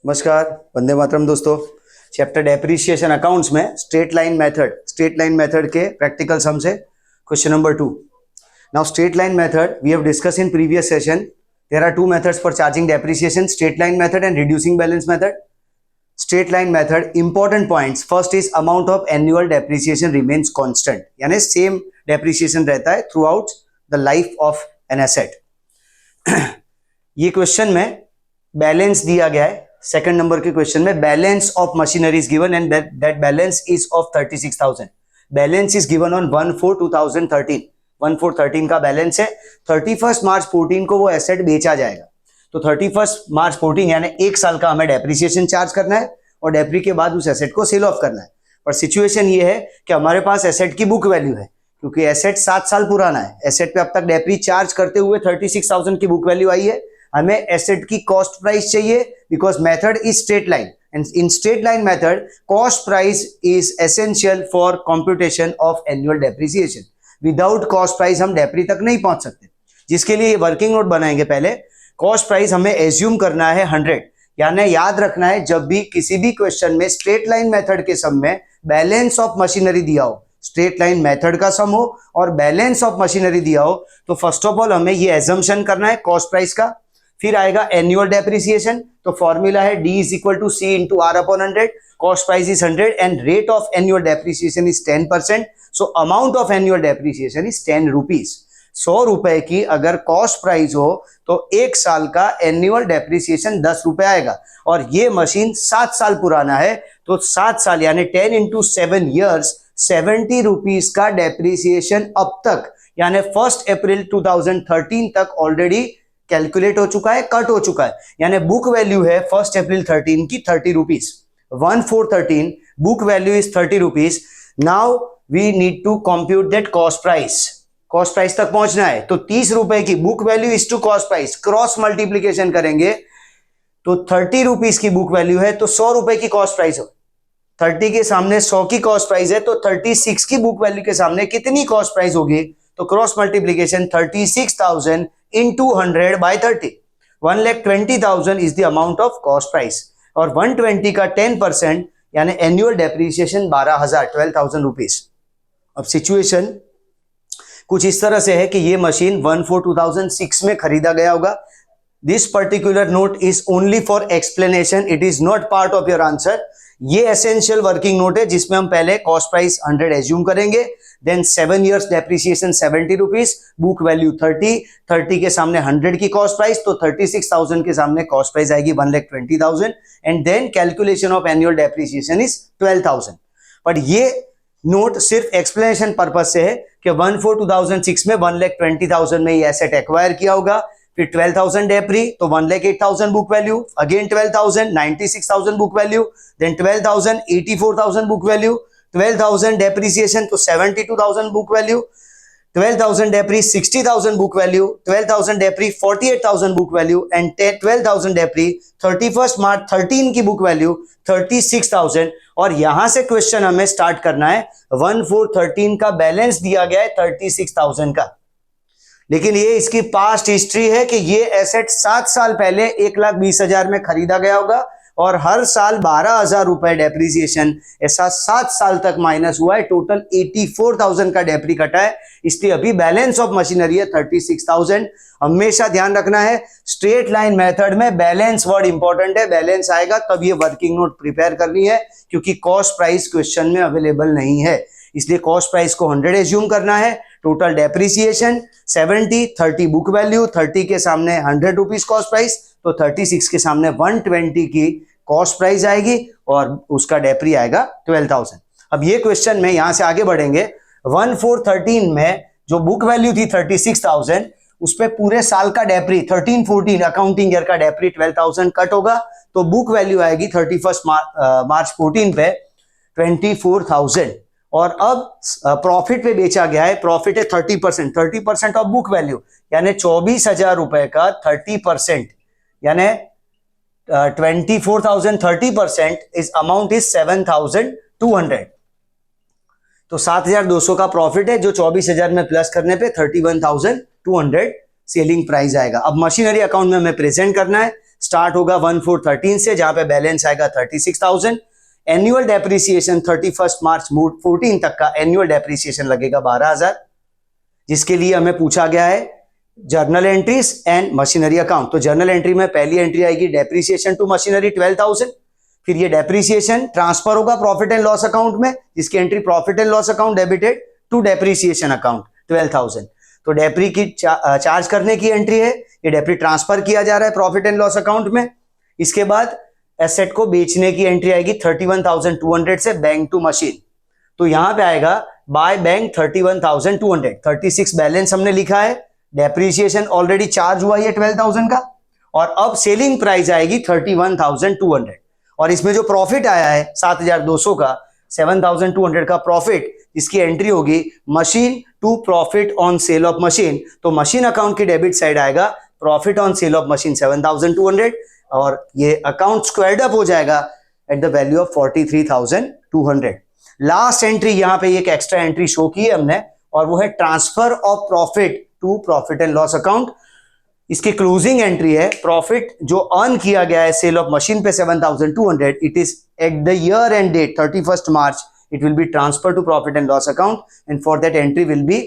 नमस्कार, वंदे मातरम दोस्तों। Chapter depreciation accounts में स्ट्रेट लाइन मेथड के प्रैक्टिकल सम से question number 2। Now straight line method we have discuss in previous session. There are two methods for charging depreciation, straight line method and reducing balance method. Straight line method important points, first is amount of annual depreciation remains constant, यानी same depreciation रहता है throughout the life of an asset. ये question में balance दिया गया है। Second number के question में balance of machinery is given and that balance is of 36,000। Balance is given on 1/4/2013। 1/4/13 का बैलेंस है। 31 मार्च 14 को वो एसेट बेचा जाएगा। तो 31 मार्च 14 यानी एक साल का हमें डेप्रिसिएशन चार्ज करना है और डेप्री के बाद उस एसेट को सेल ऑफ करना है। पर सिचुएशन ये है कि हमारे पास एसेट की बुक वैल्यू है, क्योंकि एसेट 7 साल पुराना है। एसेट पे अब तक डेप्री चार्ज करते हुए 36,000 की बुक वैल्यू आई है। हमें एसेट की कॉस्ट प्राइस चाहिए because method is straight line and in straight line method cost price is essential for computation of annual depreciation. Without cost price हम डेप्री तक नहीं पहुंच सकते, जिसके लिए वर्किंग नोट बनाएंगे। पहले कॉस्ट प्राइस हमें एज्यूम करना है 100, यानी याद रखना है जब भी किसी भी क्वेश्चन में स्ट्रेट लाइन मेथड के सम में बैलेंस ऑफ मशीनरी दिया हो, स्ट्रेट लाइन मेथड का सम हो और बैलेंस ऑफ मशीनरी दिया हो, तो फर्स्ट ऑफ ऑल हमें ये एजम्पशन करना है कॉस्ट प्राइस का। फिर आएगा एनुअल डेप्रिसिएशन, तो फॉर्मूला है D is equal to C into R upon 100. Cost price is 100 and rate of annual depreciation is 10%. So amount of annual depreciation is 10 rupees. 100 रुपए की अगर कॉस्ट प्राइस हो तो एक साल का एनुअल डेप्रिसिएशन 10 रुपए आएगा। और ये मशीन 7 साल पुराना है, तो 7 साल यानी 10 into 7 years 70 रुपीज का डेप्रिसिएशन अब तक यानी 1 अप्रैल 2013 तक ऑलरेडी कैलकुलेट हो चुका है, कट हो चुका है। यानी बुक वैल्यू है 1 अप्रैल 13 की 30 rupees. 1/4/13 book value is 30 rupees. Now we need to compute that cost price. Cost price तक पहुंचना है तो 30 रुपए की book value is to cost price, cross multiplication करेंगे तो 30 रुपीज की बुक वैल्यू है तो 100 रुपए की कॉस्ट प्राइस हो। 30 के सामने 100 की कॉस्ट प्राइस है तो 36 की बुक वैल्यू के सामने कितनी कॉस्ट प्राइस होगी? तो cross multiplication 36,000 into 100 by 30, 1,20,000 is the amount of cost price और 120 का 10% यानी एनुअल डेप्रिसिएशन 12,000 रुपीज। अब सिचुएशन कुछ इस तरह से है कि ये मशीन 1/4/2006 में खरीदा गया होगा। This particular note is only for explanation, it is not part of your answer. ये एसेंशियल वर्किंग नोट है जिसमें हम पहले कॉस्ट प्राइस 100 एज्यूम करेंगे, then 7 years depreciation 70 rupees, book value 30 के सामने 100 की कॉस्ट प्राइस, तो 36,000 के सामने कॉस्ट प्राइस आएगी 1,20,000 and then calculation of annual depreciation is 12,000। But ये नोट सिर्फ एक्सप्लेनेशन पर्पज से है कि 1/4/2006 में 1,20,000 में ये एसेट एक्वायर किया होगा। फिर 12,000 डेप्री तो 1,08,000 book value, again 12,000 96,000 book value, then 12,000 84,000 book value, 12,000 depreciation तो 72,000 book value, 12,000 depre 60,000 book value, 12,000 depre 48,000 book value and 12,000 depre 31 March 13 की बुक वैल्यू 36,000। और यहां से क्वेश्चन हमें स्टार्ट करना है। 1/4/13 का बैलेंस दिया गया है 36,000 का, लेकिन ये इसकी पास्ट हिस्ट्री है कि ये एसेट 7 साल पहले 1,20,000 में खरीदा गया होगा और हर साल 12,000 रुपए डेप्रिसिएशन ऐसा 7 साल तक माइनस हुआ है। टोटल 84,000 का डेप्री कटा है, इसलिए अभी बैलेंस ऑफ मशीनरी है 36,000। हमेशा ध्यान रखना है स्ट्रेट लाइन मेथड में बैलेंस वर्ड इंपॉर्टेंट है। बैलेंस आएगा तब ये वर्किंग नोट प्रिपेयर करनी है, क्योंकि कॉस्ट प्राइस क्वेश्चन में अवेलेबल नहीं है। इसलिए कॉस्ट प्राइस को 100 एज्यूम करना है, टोटल डेप्रिसिएशन 70, 30 बुक वैल्यू, 30 के सामने 100 रुपीज कॉस्ट प्राइस, तो 36 के सामने 120 की कॉस्ट प्राइस आएगी और उसका डेप्री आएगा 12,000। अब ये क्वेश्चन में यहां से आगे बढ़ेंगे। 1/4/13 में जो बुक वैल्यू थी 36,000, उस पे पूरे साल का डेप्री 13-14 अकाउंटिंग ईयर का डेप्री 12,000 कट होगा, तो बुक वैल्यू आएगी 31 मार्च 14 पे 24,000। और अब प्रॉफिट पे बेचा गया है, प्रॉफिट है 30% ऑफ बुक वैल्यू यानी 24,000 रुपए का 30% यानी 24,000 30% इज अमाउंट इज 7,200। तो 7,200 का प्रॉफिट है जो 24,000 में प्लस करने पे 31,200 सेलिंग प्राइस आएगा। अब मशीनरी अकाउंट में हमें प्रेजेंट करना है स्टार्ट होगा 1413 से, जहां पे बैलेंस आएगा 36,000। एनुअल डेप्रिसिएशन 31 मार्च 14 तक का एनुअल डेप्रिसिएशन लगेगा 12,000, जिसके लिए हमें पूछा गया है journal entries and machinery account. तो जर्नल एंट्री में पहली एंट्री आएगी डेप्रिसिएशन टू मशीनरी 12,000, फिर ये डेप्रिसिएशन ट्रांसफर होगा प्रॉफिट एंड लॉस अकाउंट में, जिसकी entry profit and loss account debited to depreciation account 12,000। तो डेप्री की चार्ज करने की एंट्री है, ये डेप्री ट्रांसफर किया जा रहा है प्रॉफिट एंड लॉस अकाउंट में। इसके बाद एसेट को बेचने की एंट्री आएगी 31,200 से बैंक टू मशीन। तो यहां पे आएगा बाय बैंक 31,200, 36 बैलेंस हमने लिखा है, डेप्रिसिएशन ऑलरेडी चार्ज हुआ है 12,000 का, और अब सेलिंग प्राइस आएगी 31,200, और इसमें जो प्रॉफिट आया है 7,200 का, 7,200 का प्रॉफिट, इसकी एंट्री होगी machine to profit on sale of machine. तो मशीन अकाउंट की डेबिट साइड आएगा profit on sale of machine 7,200, और ये अकाउंट स्क्वायर्ड अप हो जाएगा at the value of 43,200। Last entry यहां पे एक एक्स्ट्रा एंट्री शो की है हमने, और वो है transfer of profit to profit and loss account. इसकी क्लोजिंग एंट्री है प्रॉफिट जो अर्न किया गया है सेल ऑफ मशीन पे 7,200, it is at the year end date 31 March, it will be transferred to profit and loss account, and for that entry will be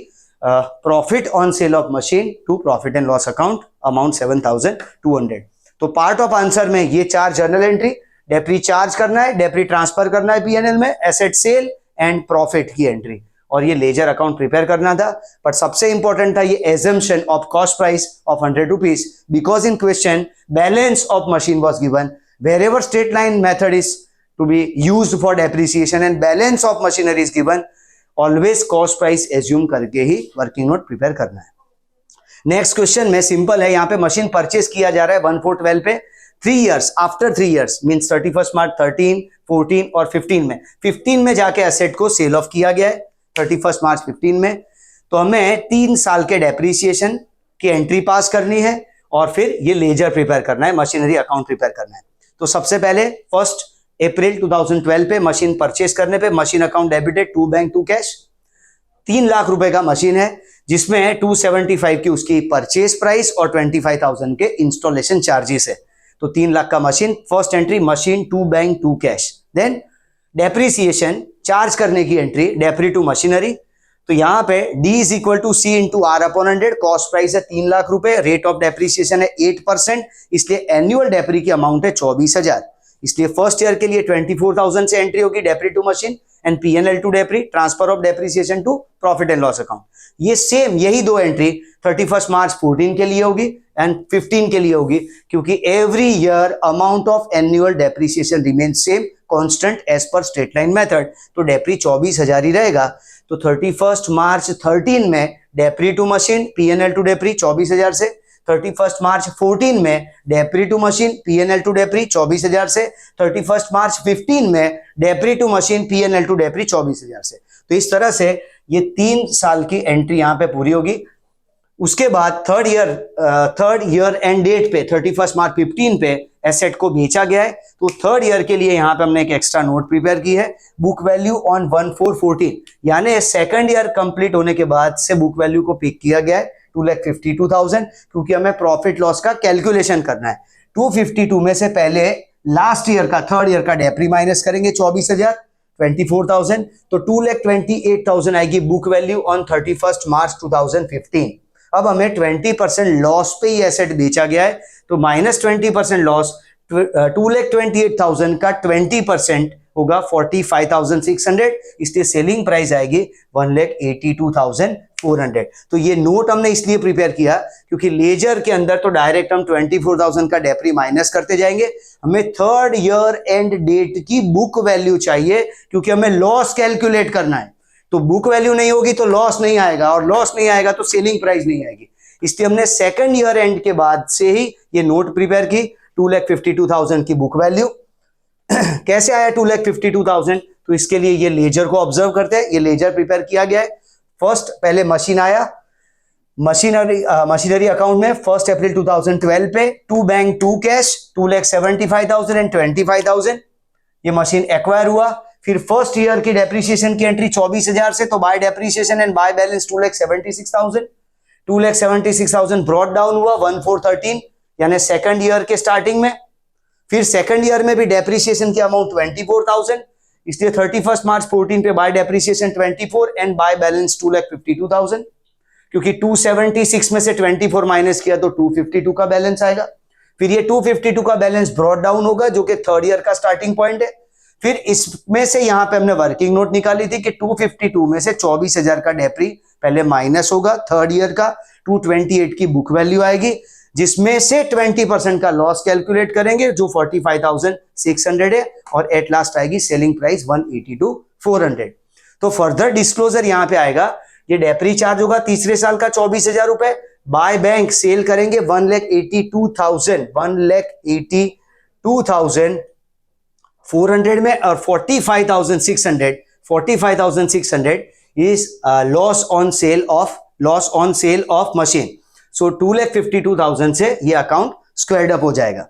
profit on sale of machine to profit and loss account amount 7,200। तो part of answer में ये चार journal entry, डेप्री charge करना है, डेप्री transfer करना है PNL में, asset cell and profit की एंट्री, और ये लेजर अकाउंट प्रिपेयर करना था। बट सबसे इंपॉर्टेंट था ये assumption of cost price of 100 rupees, because in question balance of machine was given, wherever straight line method is to be used for depreciation and balance of machinery is given, always cost price assume करके ही working note prepare करना है। Next question में simple है, यहाँ पे machine purchase किया जा रहा है 1412 पे 3 years, after 3 years means 31 March 13, 14 और 15 में जाके एसेट को सेल ऑफ किया गया है 31 मार्च 15 में। तो हमें 3 साल के डेप्रिसिएशन की एंट्री पास करनी है, और फिर ये लेजर प्रिपेयर करना है, मशीनरी अकाउंट प्रिपेयर करना है। तो सबसे पहले 1 अप्रैल 2012 पे मशीन परचेस करने पे machine account debited to bank to cash, 3 lakh रुपए का मशीन है, जिसमें 275 की उसकी परचेस प्राइस और 25,000 के इंस्टॉलेशन चार्जेस है। तो 3 लाख का machine, first entry machine to bank to cash. Then depreciation charge करने की एंट्री डेप्री टू मशीनरी। तो यहां पे D is equal to C into R upon 100, cost price है 3 लाख रुपए, रेट ऑफ डेप्रिसिएशन है 8%, इसलिए एनुअल डेप्री की अमाउंट है 24,000। इसलिए फर्स्ट ईयर के लिए 24,000 से एंट्री होगी depre to machine and PNL to depre, transfer of depreciation to profit and loss account. ये सेम यही 2 एंट्री 31 मार्च 14 के लिए होगी एंड 15 के लिए होगी, क्योंकि every year amount of annual depreciation remain same constant as per straight line method. तो डेप्री 24,000 ही रहेगा। तो 31 मार्च 13 में डेप्री टू मशीन पीएनएल टू डेप्री 24,000 से, 31 मार्च 14 में डेप्री टू मशीन पीएनएल टू डेप्री 24,000 से, 31 मार्च 15 में डेप्री टू मशीन पीएनएल टू डेप्री 24,000 से। तो इस तरह से ये 3 साल की एंट्री यहां पे पूरी होगी। उसके बाद थर्ड ईयर एंड डेट पे 31 मार्च 15 पे एसेट को बेचा गया है। तो थर्ड ईयर के लिए यहां पे हमने एक एक्स्ट्रा नोट प्रिपेयर की है, बुक वैल्यू ऑन 1/4/14, यानी सेकंड ईयर कंप्लीट होने के बाद से बुक वैल्यू को पिक किया गया है 2,52,000, क्योंकि हमें प्रॉफिट लॉस का कैलकुलेशन करना है। 252 में से पहले लास्ट ईयर का थर्ड ईयर का डेप्री माइनस करेंगे 24,000, 24,000, तो 2,28,000 आएगी बुक वैल्यू ऑन 31 मार्च 2015। अब हमें 20% लॉस पे ही एसेट बेचा गया है, तो माइनस 20% लॉस 2,28,000 का 20% होगा 45,600, इसलिए सेलिंग प्राइस आएगी 1,82,400। तो ये नोट हमने इसलिए प्रिपेयर किया क्योंकि लेजर के अंदर तो डायरेक्ट हम 24,000 का डेप्री माइनस करते जाएंगे, हमें थर्ड ईयर एंड डेट की बुक वैल्यू चाहिए, क्योंकि हमें लॉस कैलकुलेट करना है। तो बुक वैल्यू नहीं होगी तो लॉस नहीं आएगा, और लॉस नहीं आएगा तो सेलिंग प्राइस नहीं आएगी। इसलिए हमने सेकंड ईयर एंड के बाद से ही ये नोट प्रिपेयर की 2,52,000 की बुक वैल्यू। कैसे आया 2,52,000? तो इसके लिए ये लेजर को ऑब्जर्व करते हैं। ये लेजर प्रिपेयर किया गया है। फर्स्ट पहले मशीन आया, मशीनरी अकाउंट में 1 अप्रैल 2012 पे to bank to cash 2,75,000 and 25,000 ये मशीन एक्वायर हुआ। फिर फर्स्ट ईयर की डेप्रिसिएशन की एंट्री 24,000 से, तो by depreciation and by balance 2,76,000 brought down हुआ 1,413, यानी सेकंड ईयर के स्टार्टिंग में। फिर सेकंड ईयर में भी डेप्रिसिएशन की अमाउंट 24,000, इसलिए 31 मार्च 14 पे by depreciation 24 and by balance 2,52,000, क्योंकि 276 में से 24 माइनस किया तो 252 का बैलेंस आएगा। फिर ये 252 का बैलेंस ब्रॉट डाउन होगा जो कि थर्ड ईयर का स्टार्टिंग पॉइंट है। फिर इसमें से यहां पे हमने वर्किंग नोट निकाली थी कि 252 में से 24,000 का डेप्री पहले माइनस होगा थर्ड ईयर का, 228 की बुक वैल्यू आएगी, जिसमें से 20% का लॉस कैलकुलेट करेंगे जो 45,600 है, और एट लास्ट आएगी सेलिंग प्राइस 182,400। तो फर्दर डिस्क्लोजर यहां पे आएगा, ये डेप्री चार्ज होगा तीसरे साल का 24,000 रुपए, बाय बैंक सेल करेंगे 1,82,400 में, और 45,600 is loss on sale of machine. So 2,52,000 से ये अकाउंट स्क्वायर्ड अप हो जाएगा।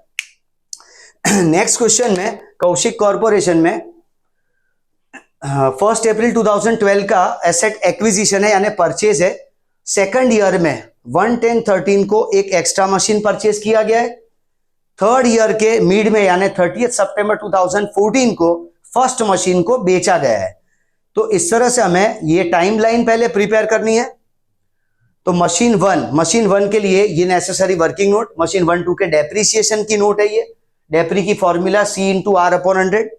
नेक्स्ट क्वेश्चन में कौशिक कॉर्पोरेशन में 1 अप्रैल 2012 का एसेट एक्विजिशन है यानी परचेज है। सेकंड ईयर में 1/10/13 को एक एक्स्ट्रा मशीन परचेज किया गया है। थर्ड ईयर के मिड में यानी 30 सितंबर 2014 को फर्स्ट मशीन को बेचा गया है। तो इस तरह से हमें ये टाइमलाइन पहले प्रिपेयर करनी है। तो मशीन वन के लिए ये नेसेसरी वर्किंग नोट, मशीन 1-2 के डेप्रिसिएशन की नोट है ये। डेप्री की फॉर्मूला C/R/100।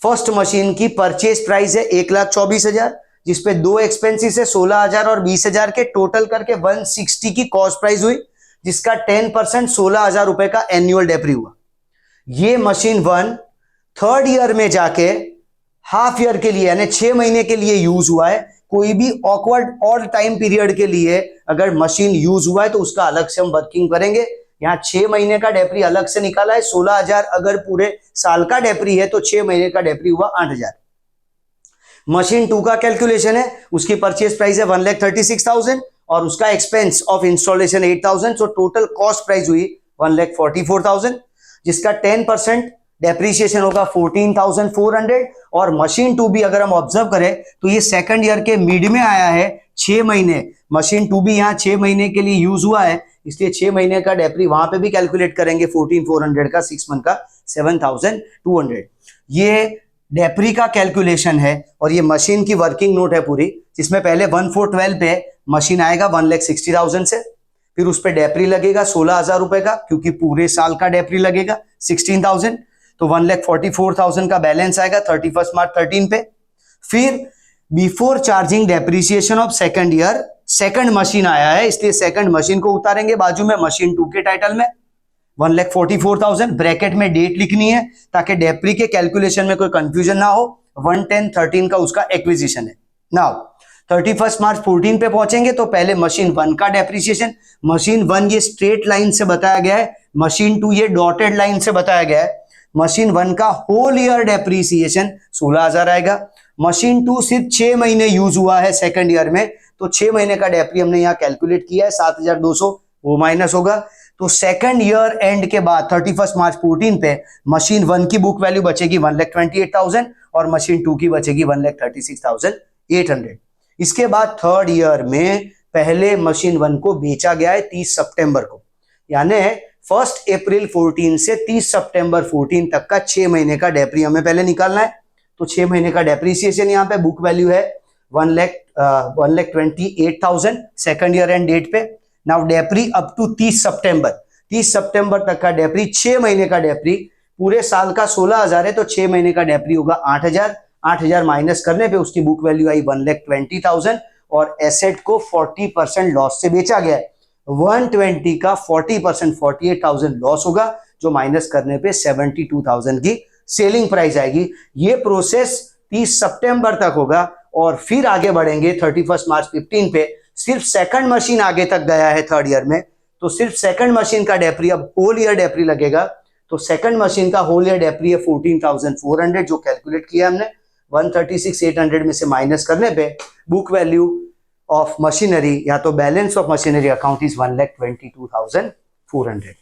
फर्स्ट मशीन की परचेज प्राइस है 1,24,000, जिसपे दो एक्सपेंसेस है 16,000 और 20,000 के, टोटल करके 160 की कॉस्ट प्राइस हुई, जिसका 10% 16,000 रुपए का एनुअल डेप्री हुआ। ये मशीन 1 थर्ड ईयर में जाके हाफ ईयर के लिए यानी 6 महीने के लिए यूज हुआ है। कोई भी ऑकवर्ड ऑड टाइम पीरियड के लिए अगर मशीन यूज हुआ है तो उसका अलग से हम वर्किंग करेंगे। यहां 6 महीने का डेप्री अलग से निकाला है 16,000, अगर पूरे साल का डेप्री है तो 6 महीने का डेप्री हुआ 8,000। मशीन 2 का कैलकुलेशन है, उसकी परचेज प्राइस है 1,36,000 और उसका expense of installation 8,000, so total cost price हुई 1,44,000, जिसका 10% डेप्रीशिएशन होगा 14,400। और मशीन 2 भी अगर हम ऑब्जर्व करें तो ये सेकंड ईयर के मिड में आया है, 6 महीने मशीन 2 भी यहाँ 6 महीने के लिए यूज हुआ है, इसलिए 6 महीने का डेप्री वहां पे भी कैलकुलेट करेंगे 14,400 का, 6 मंथ का 7,200। ये डेप्री का कैलकुलेशन है और ये मशीन की वर्किंग नोट है पूरी, जिसमें पहले 1/4/12 पे मशीन आएगा 1,60,000 से, फिर उस पर डेप्री लगेगा 16,000 रुपए का, क्योंकि पूरे साल का डेप्री लगेगा 16,000, तो 1,44,000 का बैलेंस आएगा 31 मार्च 13 पे। फिर before charging depreciation of second year, second machine आया है इसलिए सेकंड मशीन को उतारेंगे बाजू में मशीन 2 के टाइटल में 1,44,000, ब्रैकेट में डेट लिखनी है ताकि डेप्री के कैलकुलेशन में कोई कंफ्यूजन ना हो। 1/10/13 का उसका एक्विजिशन है। नाउ 31 मार्च 14 पे पहुंचेंगे तो पहले मशीन 1 का डेप्रीसिएशन। मशीन 1 ये स्ट्रेट लाइन से बताया गया है, मशीन 2 ये डॉटेड लाइन से बताया गया है। मशीन 1 का होल ईयर डेप्रीसिएशन 16,000 आएगा। मशीन 2 सिर्फ 6 महीने यूज हुआ है सेकंड ईयर में, तो 6 महीने का डेप्री हमने यहाँ कैलकुलेट किया है 7,200, वो माइनस होगा। तो सेकंड ईयर एंड के बाद 31 मार्च 14 पे मशीन 1 की बुक वैल्यू बचेगी 1,28,000 और मशीन 2 की बचेगी 1,36,800। इसके बाद थर्ड ईयर में पहले मशीन 1 को बेचा गया है 30 सितंबर को, यानी 1 अप्रैल 14 से 30 सितंबर 14 तक का 6 महीने का डेप्री हमें पहले निकालना है। तो 6 महीने का डेप्रीसिएशन यहाँ पे बुक वैल्यू है 1,28,000 सेकंड ईयर एंड डेट पे। नाउ डेप्री अप टू 30 सितंबर तक का डेप्री, 6 महीने का डेप्री, पूरे साल का 16,000 है तो 6 महीने का डेप्री होगा 8,000 माइनस करने पे उसकी बुक वैल्यू आई 1,20,000 और एसेट को 40% लॉस से बेचा गया है। 120 का 40% 48,000 लॉस होगा, जो माइनस करने पे 72,000 की सेलिंग प्राइस आएगी। ये प्रोसेस 30 सितंबर तक होगा और फिर आगे बढ़ेंगे 31 मार्च 15 पे। सिर्फ सेकंड मशीन आगे तक गया है थर्ड ईयर में, तो सिर्फ सेकंड मशीन का डेप्री अब होल ईयर डेप्री लगेगा। तो सेकंड मशीन का होल ईयर डेप्री है 14,400 जो कैलकुलेट किया हमने। 136,800 में से माइनस करने पे बुक वैल्यू ऑफ मशीनरी या तो balance of machinery account is 1,22,400।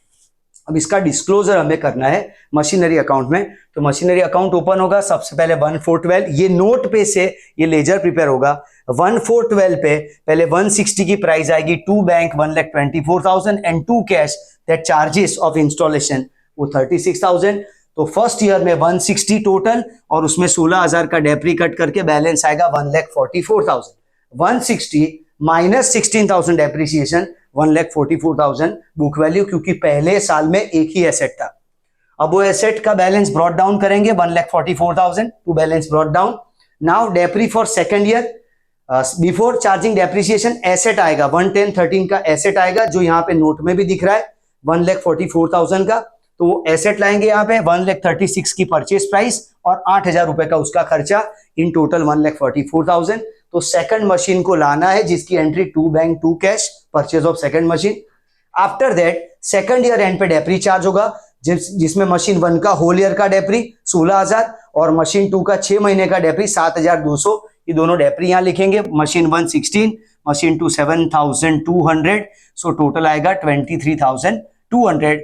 अब इसका डिस्क्लोजर हमें करना है मशीनरी अकाउंट में। तो मशीनरी अकाउंट ओपन होगा, सबसे पहले 1412, ये नोट पे से ये लेजर प्रिपेयर होगा। 1412 पे पहले 160 की प्राइस आएगी, 2 bank 1,24,000 and 2 cash that charges of installation वो 36,000। तो फर्स्ट ईयर में 160 टोटल और उसमें 16,000 का डेप्री कट करके बैलेंस आएगा 1,44,000। 160 माइनस 16,000 डेप्रिसिएशन 1,44,000 बुक वैल्यू, क्योंकि पहले साल में एक ही एसेट था। अब वो एसेट का बैलेंस ब्रॉट डाउन करेंगे 1,44,000 to balance brought down. Now depre for second year before charging depreciation asset आएगा 11013 का एसेट आएगा, जो यहाँ पे नोट में भी दिख रहा है 1,44,000 का। तो वो एसेट लाएंगे यहाँ पे 1,36 की परचेज प्राइस और 8,000 रुपए का उसका खर्चा, इन टोटल 1,44,000। तो सेकंड मशीन को लाना है जिसकी entry 2 bank 2 cash purchase of second machine. After that second year end पे डेप्री चार्ज होगा, जिसमें मशीन 1 का होल ईयर का डेप्री 16,000 और मशीन 2 का 6 महीने का डेप्री 7,200। ये दोनों डेप्री यहाँ लिखेंगे। मशीन 1 16, मशीन 2 7,200, सो टोटल आएगा 23,200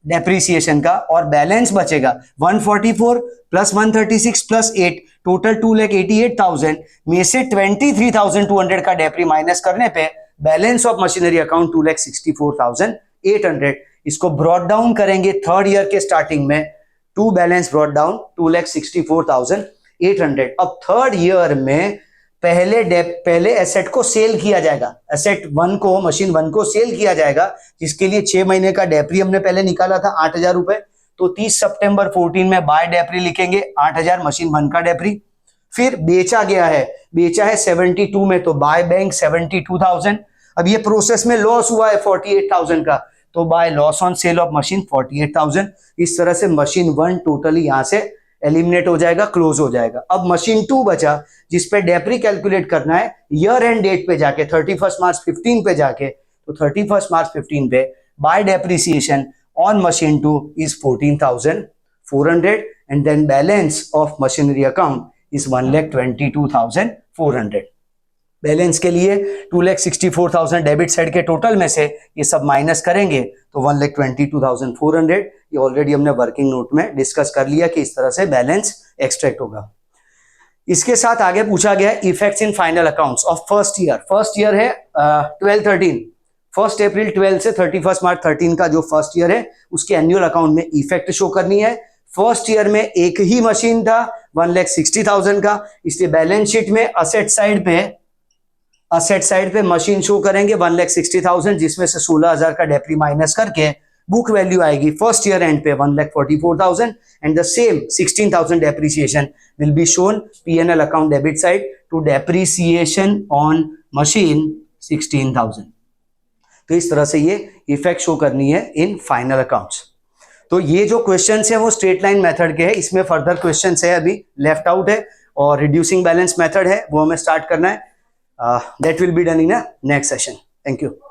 डेप्रीसिएशन का। और बैलेंस बचेगा 144 प्लस 136 प्लस 8, टोटल 2,88,000 में से 23,200 का डेप्री माइनस करने पे बैलेंस ऑफ मशीनरी अकाउंट 2,64,800। इसको ब्रॉट डाउन करेंगे थर्ड ईयर के स्टार्टिंग में, टू बैलेंस ब्रॉट डाउन 2,64,800। अब थर्ड ईयर में पहले एसेट को सेल किया जाएगा, एसेट 1 को मशीन 1 को सेल किया जाएगा, जिसके लिए 6 महीने का डेप्री हमने पहले निकाला था 8,000 रुपए। तो 30 सितंबर 14 में बाय डेप्री लिखेंगे 8,000 मशीन 1 का डेप्री। फिर बेचा गया है, बेचा है 72 में, तो बाय बैंक 72,000। अब ये प्रोसेस में लॉस हुआ है 48,000 का, तो by loss on sale of machine 48,000। इस तरह से मशीन 1 टोटली यहां से एलिमिनेट हो जाएगा, क्लोज हो जाएगा। अब मशीन 2 बचा जिस पे डेप्री कैलकुलेट करना है ईयर एंड डेट पे जाके 31 मार्च 15 पे जाके, तो 31 मार्च 15 पे by depreciation on machine 2 is 14,400 and then balance of machinery account is 1,22,400। Balance के लिए 2,64,000 डेबिट साइड के टोटल में से ये सब माइनस करेंगे तो 1,22,400। ये ऑलरेडी हमने वर्किंग नोट में डिस्कस कर लिया कि इस तरह से बैलेंस एक्सट्रैक्ट होगा। इसके साथ आगे पूछा गया है effects in final accounts of first year. First year है 12-13, 1 अप्रैल 12 से 31 मार्च 13 का जो फर्स्ट ईयर है उसके एनुअल अकाउंट में इफेक्ट शो करनी है। फर्स्ट ईयर में एक ही मशीन था 1,60,000 का, इसलिए बैलेंस शीट में असेट साइड पे मशीन शो करेंगे 1,60,000, जिसमें से 16,000 का डेप्री माइनस करके बुक वैल्यू आएगी फर्स्ट ईयर एंड पे 1,44,000 and the same 16,000 depreciation will be shown P&L account debit side to depreciation on machine 16,000। तो इस तरह से ये इफेक्ट शो करनी है इन फाइनल अकाउंट्स। तो ये जो क्वेश्चंस है वो स्ट्रेट लाइन मेथड के हैं, इसमें फर्दर क्वेश्चंस है अभी लेफ्ट आउट है, और रिड्यूसिंग बैलेंस मेथड है वो हमें स्टार्ट करना है। That will be done in a next session. Thank you.